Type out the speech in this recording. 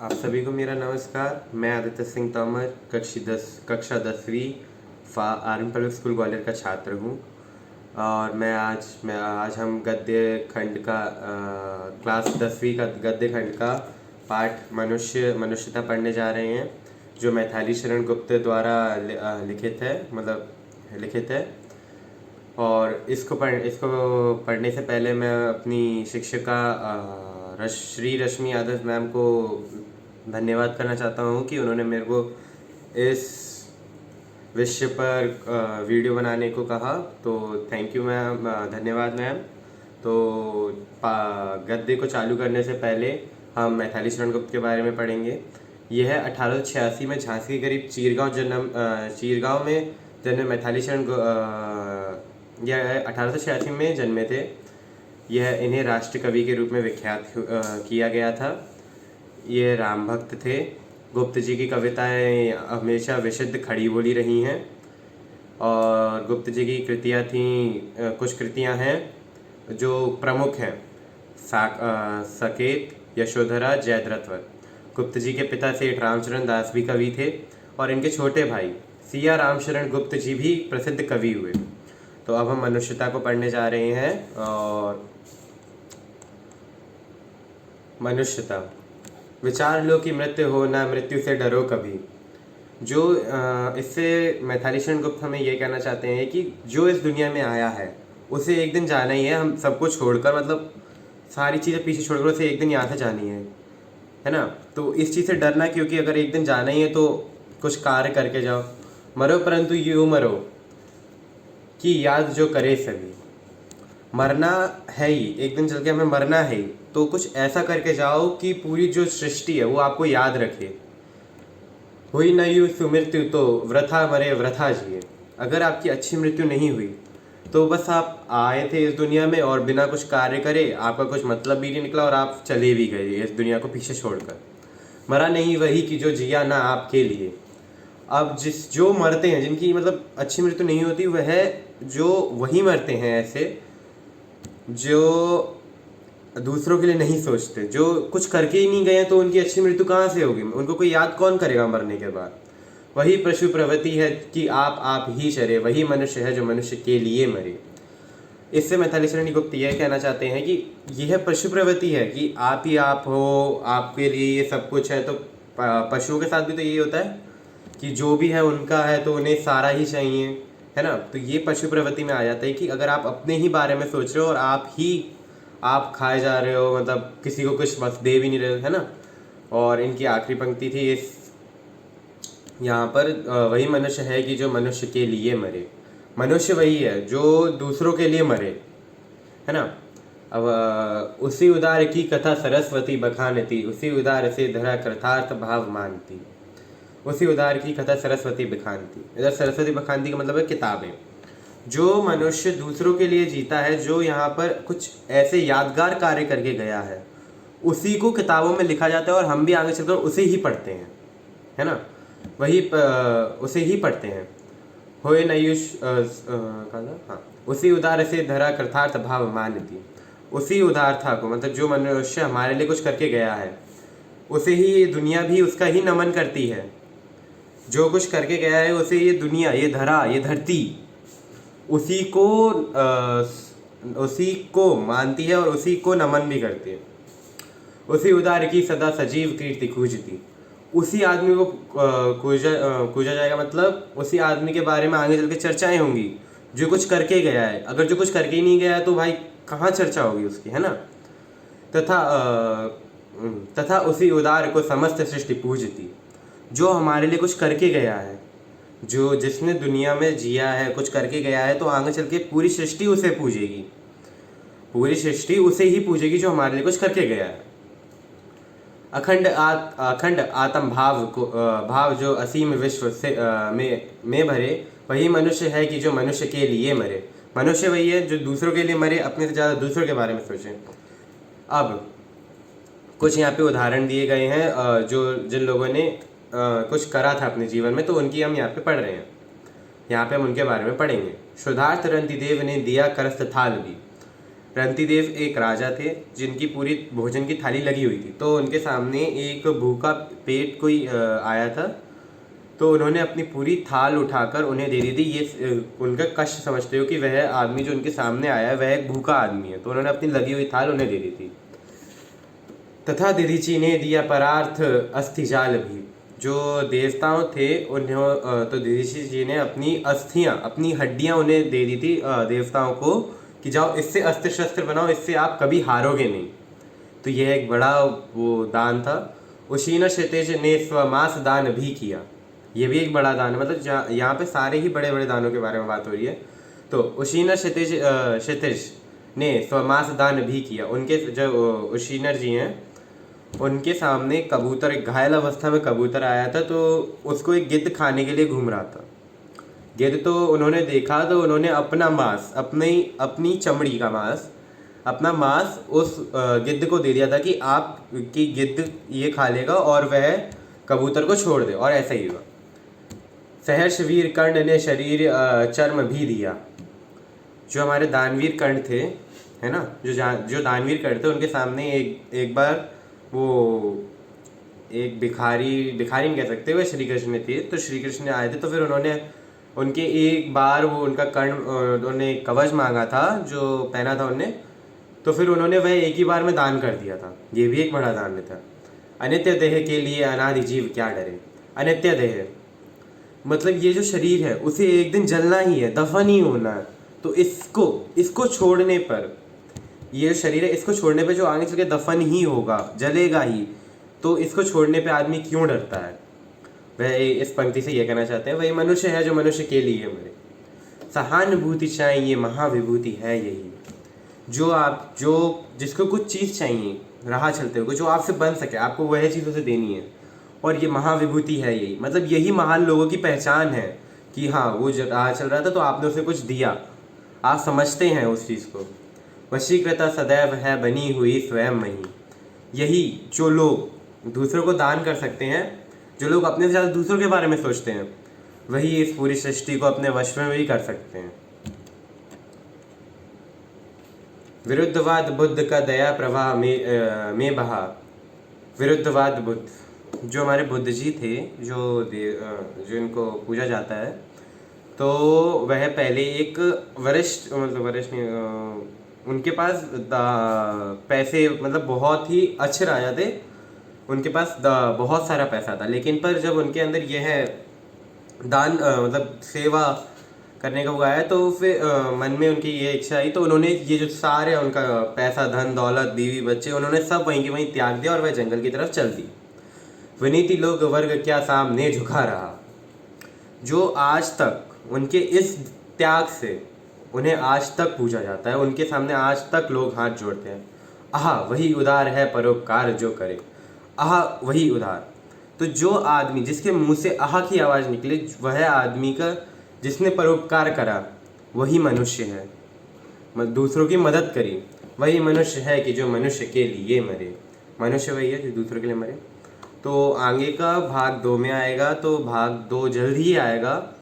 आप सभी को मेरा नमस्कार। मैं आदित्य सिंह तोमर कक्षा 10वीं आर्मी पब्लिक स्कूल ग्वालियर का छात्र हूँ। और आज हम गद्य खंड का क्लास 10वीं का गद्य खंड का पाठ मनुष्यता पढ़ने जा रहे हैं, जो मैथिली शरण गुप्त द्वारा लिखित है। और इसको पढ़ने से पहले मैं अपनी शिक्षिका श्री रश्मि यादव मैम को धन्यवाद करना चाहता हूँ कि उन्होंने मेरे को इस विषय पर वीडियो बनाने को कहा। तो थैंक यू मैम, धन्यवाद मैम। तो गद्य को चालू करने से पहले हम मैथिली शरण गुप्त के बारे में पढ़ेंगे। यह 1886 में झांसी के करीब चीरगांव में जन्मे मैथिली शरण यह 1886 में जन्मे थे। यह इन्हें राष्ट्र कवि के रूप में विख्यात किया गया था। ये राम भक्त थे। गुप्त जी की कविताएं हमेशा विशुद्ध खड़ी बोली रही हैं। और गुप्त जी की कृतियाँ थीं, कुछ कृतियाँ हैं जो प्रमुख हैं: साकेत, यशोधरा, जयद्रथ। गुप्त जी के पिता सेठ रामचरण दास भी कवि थे और इनके छोटे भाई सिया रामशरण गुप्त जी भी प्रसिद्ध कवि हुए। तो अब हम मनुष्यता को पढ़ने जा रहे हैं। और मनुष्यता: विचार लो कि मृत्यु हो, ना मृत्यु से डरो कभी। जो इससे मैथिली शरण गुप्त हमें ये कहना चाहते हैं कि जो इस दुनिया में आया है उसे एक दिन जाना ही है। हम सबको छोड़कर, मतलब सारी चीज़ें पीछे छोड़कर उसे एक दिन यहाँ से जानी है ना। तो इस चीज़ से डरना, क्योंकि अगर एक दिन जाना ही है तो कुछ कार्य करके जाओ। मरो परंतु यूँ मरो कि याद जो करे सभी। मरना है ही, एक दिन चल के हमें मरना है ही, तो कुछ ऐसा करके जाओ कि पूरी जो सृष्टि है वो आपको याद रखे। हुई न यूँ सुमृत्यु तो वृथा मरे वृथा जिए। अगर आपकी अच्छी मृत्यु नहीं हुई तो बस आप आए थे इस दुनिया में और बिना कुछ कार्य करे आपका कुछ मतलब भी नहीं निकला और आप चले भी गए इस दुनिया को पीछे छोड़कर। मरा नहीं वही कि जो जिया ना आपके लिए। अब जो मरते हैं, जिनकी मतलब अच्छी मृत्यु नहीं होती, वह जो वही मरते हैं ऐसे जो दूसरों के लिए नहीं सोचते, जो कुछ करके ही नहीं गए, तो उनकी अच्छी मृत्यु कहाँ से होगी? उनको कोई याद कौन करेगा मरने के बाद? वही पशु प्रवृत्ति है कि आप ही चरे, वही मनुष्य है जो मनुष्य के लिए मरे। इससे मैथिली शरण गुप्त यह कहना चाहते हैं कि यह पशु प्रवृत्ति है कि आप ही आप हो, आपके लिए ये सब कुछ है। तो पशुओं के साथ भी तो यही होता है कि जो भी है उनका है तो उन्हें सारा ही चाहिए, है ना। तो ये पशु प्रवृत्ति में आ जाता है कि अगर आप अपने ही बारे में सोच रहे हो और आप खाए जा रहे हो, मतलब किसी को कुछ बस दे भी नहीं रहे हो, है ना। और इनकी आखिरी पंक्ति थी इस यहाँ पर, वही मनुष्य है कि जो मनुष्य के लिए मरे। मनुष्य वही है जो दूसरों के लिए मरे, है ना। अब उसी उदार की कथा सरस्वती बखानती, उसी उदार से धरा कृतार्थ भाव मानती। उसी उदार की कथा सरस्वती बखानती। इधर सरस्वती बखानती का मतलब है किताबें। जो मनुष्य दूसरों के लिए जीता है, जो यहाँ पर कुछ ऐसे यादगार कार्य करके गया है, उसी को किताबों में लिखा जाता है और हम भी आगे चलकर उसे ही पढ़ते हैं, है ना। उसे ही पढ़ते हैं। होए नयुष हाँ, उसी उदार से धरा कृतार्थ भाव मानती। उसी उदारता को, मतलब जो मनुष्य हमारे लिए कुछ करके गया है, उसे ही ये दुनिया भी उसका ही नमन करती है। जो कुछ करके गया है उसे ये दुनिया, ये धरा, ये धरती उसी को मानती है और उसी को नमन भी करती है। उसी उदार की सदा सजीव कीर्ति खूजती। उसी आदमी को पूजा जाएगा, मतलब उसी आदमी के बारे में आगे चल के चर्चाएं होंगी जो कुछ करके गया है। अगर जो कुछ करके ही नहीं गया है तो भाई कहाँ चर्चा होगी उसकी, है ना। तथा उसी उदार को समस्त सृष्टि पूजती। जो हमारे लिए कुछ करके गया है, जो जिसने दुनिया में जिया है, कुछ करके गया है, तो आगे चल के पूरी सृष्टि उसे पूजेगी। पूरी सृष्टि उसे ही पूजेगी जो हमारे लिए कुछ करके गया है। अखंड आत्म भाव जो असीम विश्व से में भरे, वही मनुष्य है कि जो मनुष्य के लिए मरे। मनुष्य वही है जो दूसरों के लिए मरे, अपने से ज़्यादा दूसरों के बारे में सोचे। अब कुछ यहाँ पे उदाहरण दिए गए हैं जो जिन लोगों ने कुछ करा था अपने जीवन में, तो उनकी हम यहाँ पे पढ़ रहे हैं। यहाँ पे हम उनके बारे में पढ़ेंगे। शुद्धार्थ रंतिदेव ने दिया करस्त थाल भी। रंतिदेव एक राजा थे जिनकी पूरी भोजन की थाली लगी हुई थी। तो उनके सामने एक भूखा पेट कोई आया था, तो उन्होंने अपनी पूरी थाल उठाकर उन्हें दे दी थी। ये उनका कष्ट समझते हो कि वह आदमी जो उनके सामने आया है वह एक भूखा आदमी है, तो उन्होंने अपनी लगी हुई थाल उन्हें दे दी थी। तथा दधीचि ने दिया परार्थ अस्थिजाल भी। जो देवताओं थे उन्हें तो दधीचि जी ने अपनी अस्थियां, अपनी हड्डियां उन्हें दे दी थी देवताओं को, कि जाओ इससे अस्त्र शस्त्र बनाओ, इससे आप कभी हारोगे नहीं। तो यह एक बड़ा वो दान था। उशीना क्षितिज ने स्वमास दान भी किया। ये भी एक बड़ा दान है, मतलब यहाँ पे सारे ही बड़े बड़े दानों के बारे में बात हो रही है। तो उशीना क्षितिज ने स्वमास दान भी किया। उनके जो उशीनर जी हैं उनके सामने कबूतर, एक घायल अवस्था में कबूतर आया था, तो उसको एक गिद्ध खाने के लिए घूम रहा था। गिद्ध तो उन्होंने देखा, तो उन्होंने अपना मांस, अपनी चमड़ी का मांस, अपना मांस उस गिद्ध को दे दिया था कि आप कि गिद्ध ये खा लेगा और वह कबूतर को छोड़ दे, और ऐसा ही हुआ। सहर्ष वीर कर्ण ने शरीर चर्म भी दिया। जो हमारे दानवीर कर्ण थे, है ना, जो दानवीर कर्ण थे, उनके सामने एक बार वो एक भिखारी नहीं कह सकते, वह श्री कृष्ण थे। तो श्री कृष्ण आए थे, तो फिर उन्होंने उनके एक बार वो उनका कर्ण, उन्होंने कवच मांगा था जो पहना था उन्होंने, तो फिर उन्होंने वह एक ही बार में दान कर दिया था। ये भी एक बड़ा दान था। अनित्य देह के लिए अनादि जीव क्या डरे। अनित्य देह मतलब ये जो शरीर है उसे एक दिन जलना ही है, दफन ही होना है। तो इसको छोड़ने पर, ये जो शरीर है इसको छोड़ने पे जो आगे चल के दफन ही होगा, जलेगा ही, तो इसको छोड़ने पे आदमी क्यों डरता है। वह इस पंक्ति से ये कहना चाहते हैं, वही मनुष्य है जो मनुष्य के लिए मरे। सहानुभूति चाहिए, महाविभूति है यही। जो जिसको कुछ चीज़ चाहिए राह चलते हुए, जो आपसे बन सके, आपको वह चीज़ उसे देनी है, और ये महाविभूति है यही। मतलब यही महान लोगों की पहचान है कि हाँ, वो राह चल रहा था तो आपने उसे कुछ दिया, आप समझते हैं उस चीज़ को। वशीकृता सदैव है बनी हुई स्वयं मही। यही जो लोग दूसरों को दान कर सकते हैं, जो लोग अपने से ज़्यादा दूसरों के बारे में सोचते हैं, वही इस पूरी सृष्टि को अपने वश में भी कर सकते हैं। विरुद्धवाद बुद्ध का दया प्रवाह में बहा। विरुद्धवाद बुद्ध, जो हमारे बुद्ध जी थे, जो इनको पूजा जाता है, तो वह पहले एक वरिष्ठ, मतलब वरिष्ठ नहीं, उनके पास पैसे, मतलब बहुत ही अच्छे राजा थे, उनके पास बहुत सारा पैसा था। लेकिन पर जब उनके अंदर यह है दान, मतलब सेवा करने का वो आया, तो फिर मन में उनकी ये इच्छा आई, तो उन्होंने ये जो सारे उनका पैसा, धन दौलत, बीवी बच्चे, उन्होंने सब वहीं के वहीं त्याग दिया और वह जंगल की तरफ चल दी। विनीति लोग वर्ग क्या सामने झुका रहा। जो आज तक उनके इस त्याग से उन्हें आज तक पूजा जाता है, उनके सामने आज तक लोग हाथ जोड़ते हैं। आह वही उदार है परोपकार जो करे। आह वही उदार, तो जो आदमी जिसके मुंह से आह की आवाज़ निकले, वह आदमी का जिसने परोपकार करा वही मनुष्य है। दूसरों की मदद करी वही मनुष्य है कि जो मनुष्य के लिए मरे। मनुष्य वही है जो दूसरों के लिए मरे। तो आगे का भाग 2 में आएगा, तो भाग 2 जल्द ही आएगा।